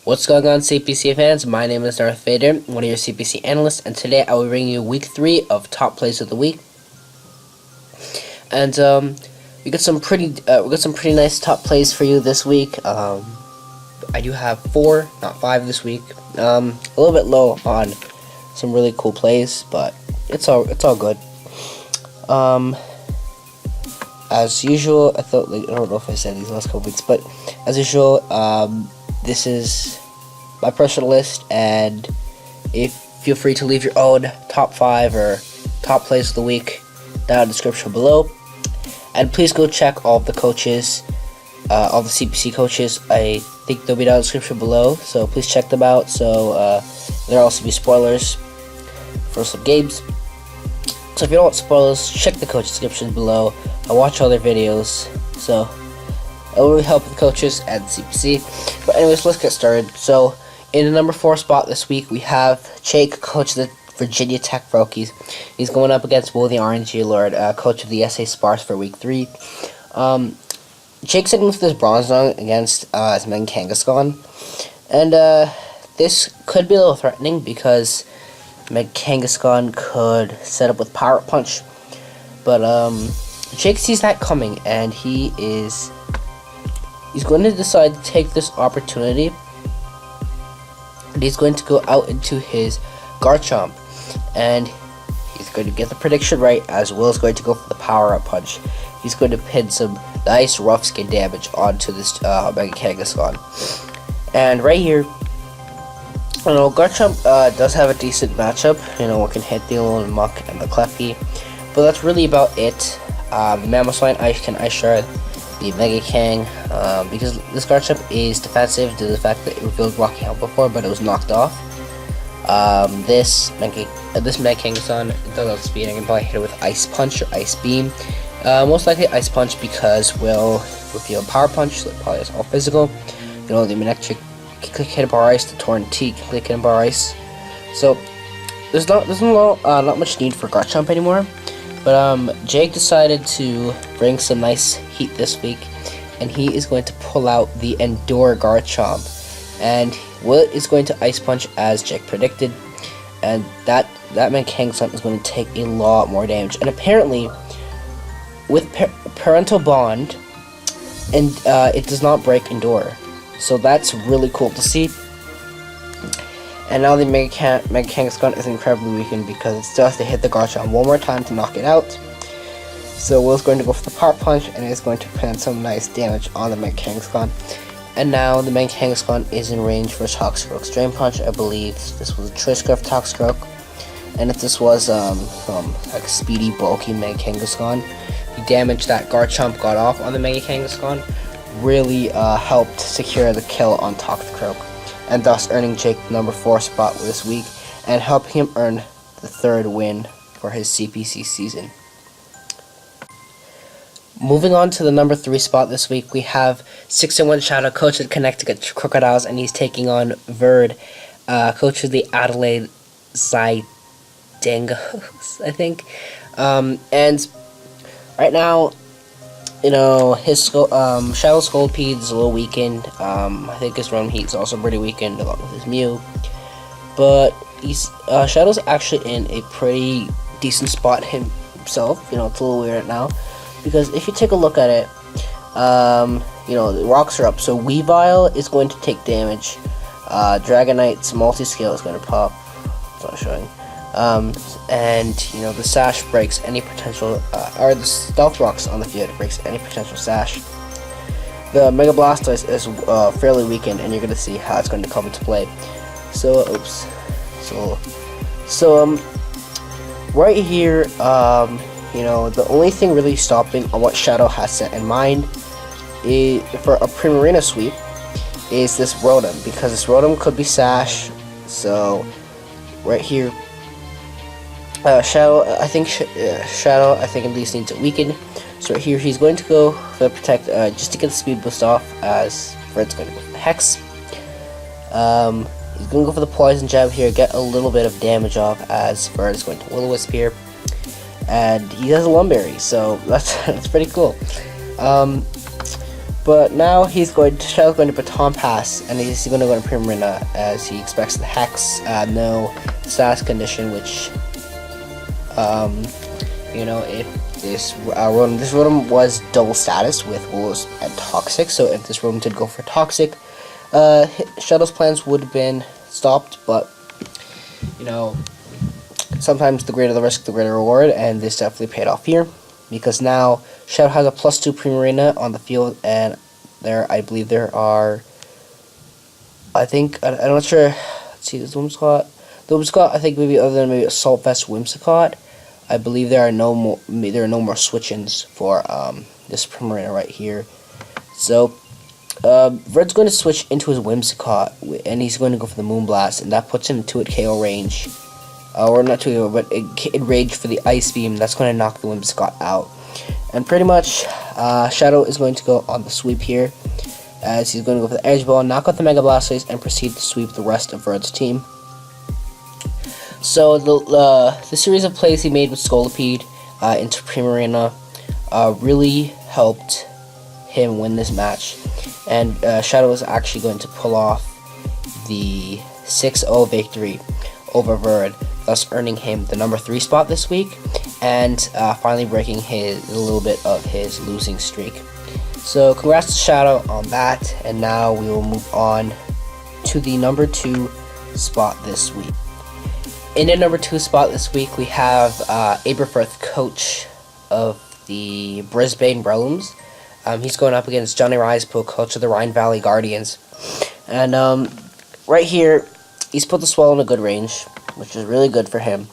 What's going on, CPC fans? My name is NarthVader, one of your CPC analysts, and today I will bring you week 3 of top plays of the week. And we got some pretty nice top plays for you this week. I do have 4, not 5 this week. A little bit low on some really cool plays, but it's all good. As usual, I don't know if I said these last couple weeks, but as usual, this is my personal list, and feel free to leave your own top 5 or top plays of the week down in the description below. And please go check all of the coaches, all the CPC coaches. I think they'll be down in the description below, so please check them out. So there'll also be spoilers for some games. So if you don't want spoilers, check the coach description below. I watch all their videos, so it will really help the coaches and the CPC. But anyways, let's get started. So in the number 4 spot this week, we have Jake, coach of the Virginia Tech Rookies. He's going up against Will the RNG Lord, coach of the SA Sparks for week 3. Jake's sitting with this bronze rung against his man Kangaskhan. And this could be a little threatening because Kangaskhan could set up with Power Punch. But Jake sees that coming, and he's going to decide to take this opportunity. And he's going to go out into his Garchomp, and he's going to get the prediction right, as Will's going to go for the Power Up Punch. He's going to pin some nice rough skin damage onto this Mega Kangaskhan. And right here, Garchomp does have a decent matchup. It can hit the Alolan Muck and the Klefki, but that's really about it. Mamoswine can Ice Shard the Mega Kang, because this Garchomp is defensive due to the fact that it revealed Rocky Helm before, but it was knocked off. This Mega Kangaskhan does outspeed. I can probably hit it with Ice Punch or Ice Beam. Most likely Ice Punch because will reveal Power Punch, so it probably is all physical. The Manectric click hit bar ice, the Torn T click hit bar ice. So there's not much need for Garchomp anymore. But Jake decided to bring some nice heat this week, and he is going to pull out the Endure Garchomp, and Will is going to Ice Punch as Jake predicted, and that man Kangaskhan is going to take a lot more damage. And apparently, with Parental Bond, and it does not break Endure, so that's really cool to see. And now the Mega Kangaskhan is incredibly weakened because it still has to hit the Garchomp one more time to knock it out. So Will's going to go for the Power Punch, and is going to put some nice damage on the Mega Kangaskhan. And now the Mega Kangaskhan is in range for Toxicroak's Drain Punch. I believe this was a Choice Scarf Toxicroak. And if this was from like speedy, bulky Mega Kangaskhan, the damage that Garchomp got off on the Mega Kangaskhan really helped secure the kill on Toxicroak, and thus earning Jake the number 4 spot this week, and helping him earn the 3rd win for his CPC season. Moving on to the number 3 spot this week, we have 6-1 Shadow, coach of the Connecticut Crocodiles, and he's taking on Verd, coach of the Adelaide Zydangos, I think. And right now, his Shadow Scolpede is a little weakened. I think his Run Heat is also pretty weakened, along with his Mew. But Shadow's actually in a pretty decent spot himself. It's a little weird right now, because if you take a look at it, the rocks are up. So Weavile is going to take damage. Dragonite's Multi-Scale is going to pop. It's not showing. And the Sash breaks any potential, or the Stealth Rocks on the field breaks any potential Sash. The Mega Blastoise is fairly weakened, and you're going to see how it's going to come into play. So, right here, the only thing really stopping on what Shadow has set in mind is, for a Primarina sweep, is this Rotom, because this Rotom could be Sash. So, right here, Shadow, I think at least needs it weakened. So right here, he's going to go for the Protect, just to get the speed boost off, as Fred's going to go for the Hex. He's going to go for the Poison Jab here, get a little bit of damage off, as Fred is going to Will-O-Wisp here. And he has a Lumberry, so that's pretty cool. But now Shadow's going to Baton Pass, and he's going to go to Prima Arena as he expects the Hex, no status condition, which, if this rotom was double status with Wolves and Toxic, so if this rotom did go for Toxic, Shadow's plans would have been stopped, but, sometimes the greater the risk, the greater reward, and this definitely paid off here. Because now Shadow has a +2 Prima Arena on the field, and I believe there are, I'm not sure. Let's see, this Whimsicott. The Whimsicott, I think maybe other than maybe Assault Vest Whimsicott, I believe there are no more switch-ins for this Prima Arena right here. So Red's going to switch into his Whimsicott, and he's going to go for the Moonblast, and that puts him into a KO range. Or not 2 but it rage for the Ice Beam. That's going to knock the Whimsicott out. And pretty much, Shadow is going to go on the sweep here, as he's going to go for the Edge Ball, knock out the Mega Blastoise, and proceed to sweep the rest of Verd's team. So the series of plays he made with Scolipede into Prima Arena really helped him win this match. And Shadow is actually going to pull off the 6-0 victory over Verd, thus earning him the number 3 spot this week, and finally breaking a little bit of his losing streak. So congrats to Shadow on that, and now we will move on to the number 2 spot this week. In the number 2 spot this week, we have Aberforth, coach of the Brisbane Breloom. He's going up against Johnny Risepool, coach of the Rhine Valley Guardians. And right here, he's put the Swallow in a good range, which is really good for him.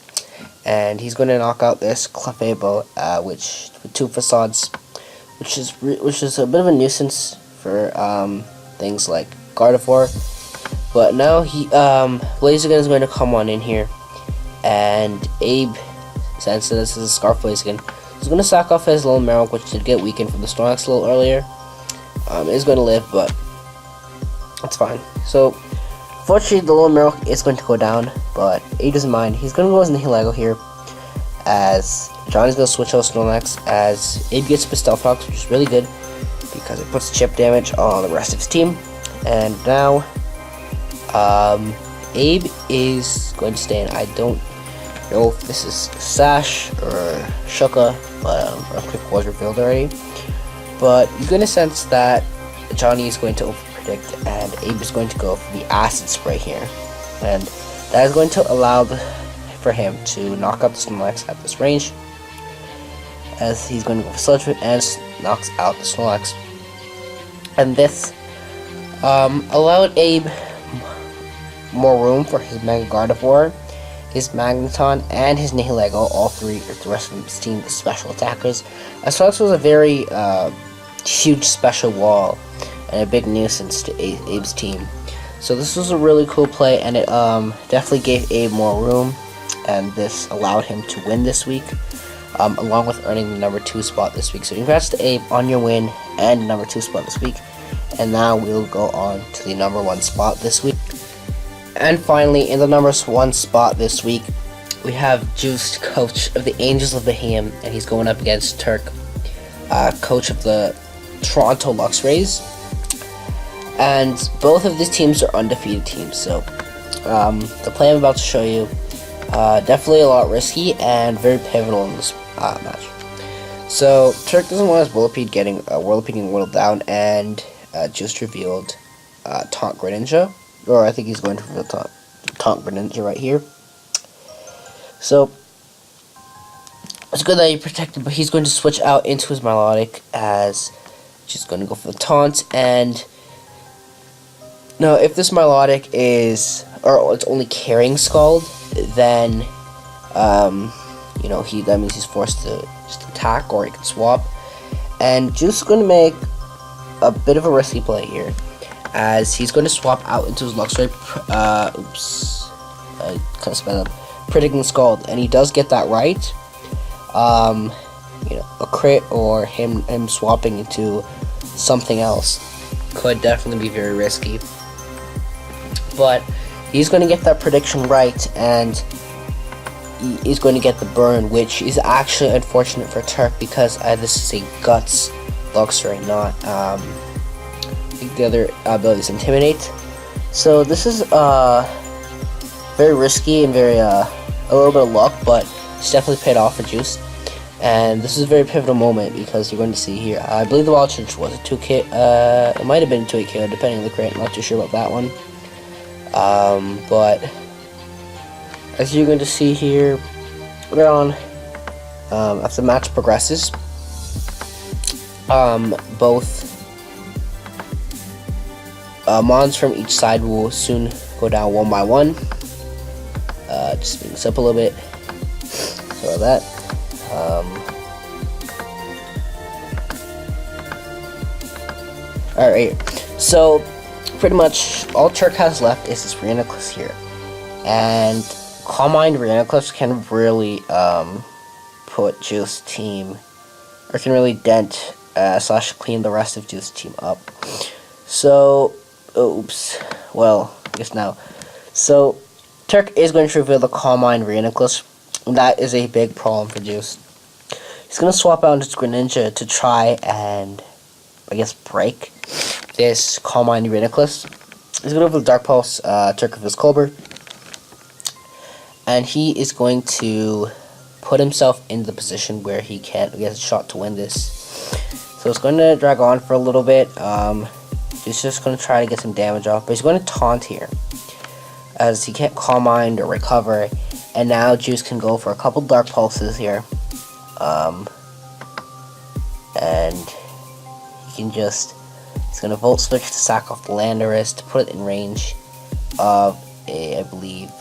And he's going to knock out this Clefable, which with 2 Facades, which is a bit of a nuisance for things like Gardevoir. But now Blaziken is going to come on in here, and Abe, since this is a Scarf Blaziken, is going to sack off his little Marowak, which did get weakened from the Snorlax a little earlier. Is going to live, but that's fine. So fortunately, the little Marowak is going to go down, but Abe doesn't mind. He's going to go as Nihilego here, as Johnny's going to switch out Snorlax, as Abe gets the Stealth Rocks, which is really good, because it puts chip damage on the rest of his team. And now, Abe is going to stay in. I don't know if this is Sash or Shuka, but a quick was revealed already. But you get a sense that Johnny is going to overpredict, and Abe is going to go for the Acid Spray here. And that is going to allow for him to knock out the Snorlax at this range, as he's going to go for Sludge Fit and knocks out the Snorlax. And this allowed Abe more room for his Mega Gardevoir, his Magneton, and his Nihilego, all 3 of the rest of his team, the special attackers. Snorlax was a very huge special wall and a big nuisance to Abe's team. So this was a really cool play, and it definitely gave Abe more room, and this allowed him to win this week, along with earning the number 2 spot this week. So congrats to Abe on your win and number 2 spot this week. And now we'll go on to the number 1 spot this week. And finally, in the number 1 spot this week, we have Juiced, coach of the Angels of Bahia, and he's going up against Turk, coach of the Toronto Luxrays. And both of these teams are undefeated teams, so the play I'm about to show you, definitely a lot risky and very pivotal in this match. So Turk doesn't want his Whirlipede getting whirled down, and just revealed Taunt Greninja, or I think he's going to reveal Taunt Greninja right here. So it's good that he protected, but he's going to switch out into his Milotic, as she's going to go for the taunt. And now, if this Milotic is, or it's only carrying Scald, then that means he's forced to just attack, or he can swap. And Juice is going to make a bit of a risky play here, as he's going to swap out into his Luxray. I kind of sped up. Predicting Scald, and he does get that right. A crit or him swapping into something else could definitely be very risky. But he's going to get that prediction right, and he's going to get the burn, which is actually unfortunate for Turk, because this is a Guts Luxray, not think the other ability is Intimidate. So this is very risky and very a little bit of luck, but it's definitely paid off for Juice. And this is a very pivotal moment because you're going to see here. I believe the Wild Charge was a 2K. It might have been a 2K depending on the crate. I'm not too sure about that one. But as you're going to see here, later on, as the match progresses, both mons from each side will soon go down one by one. Just being up a little bit. So that. Alright, so pretty much all Turk has left is this Rhianoclus here, and Calm Mind Rhianoclus can really put Juice team, or can really dent slash clean the rest of Juice team up. So, oops, well, I guess now. So, Turk is going to reveal the Calm Mind Rhianoclus, and that is a big problem for Juice. He's going to swap out his Greninja to try and, I guess, break this Calm Mind Rhianoclus. He's going to go for the Dark Pulse, Turk of his Colbur, and he is going to put himself in the position where he can get a shot to win this. So it's going to drag on for a little bit. He's just going to try to get some damage off, but he's going to taunt here, as he can't Calm Mind or recover, and now Juice can go for a couple Dark Pulses here, and he can just, he's going to Volt Switch to sack off the Landorus to put it in range of I believe,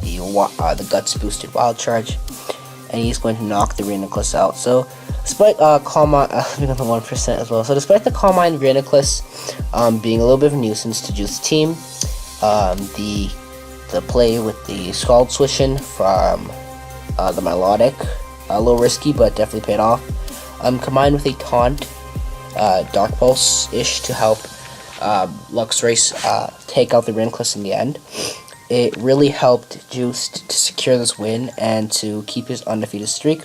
the Guts boosted Wild Charge, and he's going to knock the Rhianoclus out. So despite Calm Mind, being on the 1% as well, so despite the Calm Mind Rhianoclus being a little bit of a nuisance to Juice's team, the play with the Scald Switching from the Melodic, a little risky but definitely paid off, combined with a taunt, Dark Pulse-ish to help Luxrace take out the Rhianoclus in the end. It really helped Juice to secure this win and to keep his undefeated streak.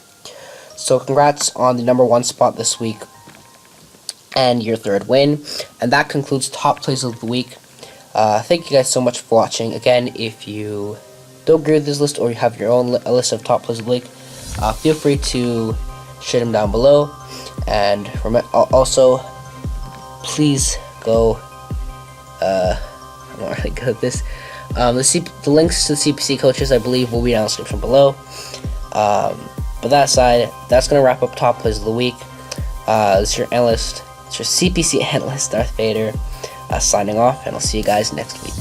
So congrats on the #1 spot this week and your 3rd win. And that concludes Top Plays of the Week. Thank you guys so much for watching. Again, if you don't agree with this list or you have your own list of Top Plays of the Week, feel free to share them down below. And also, please go, I'm not really good at this. The links to the CPC coaches, I believe, will be down in the description below. But that aside, that's going to wrap up Top Plays of the Week. This is your analyst, it's your CPC analyst, NarthVader, signing off, and I'll see you guys next week.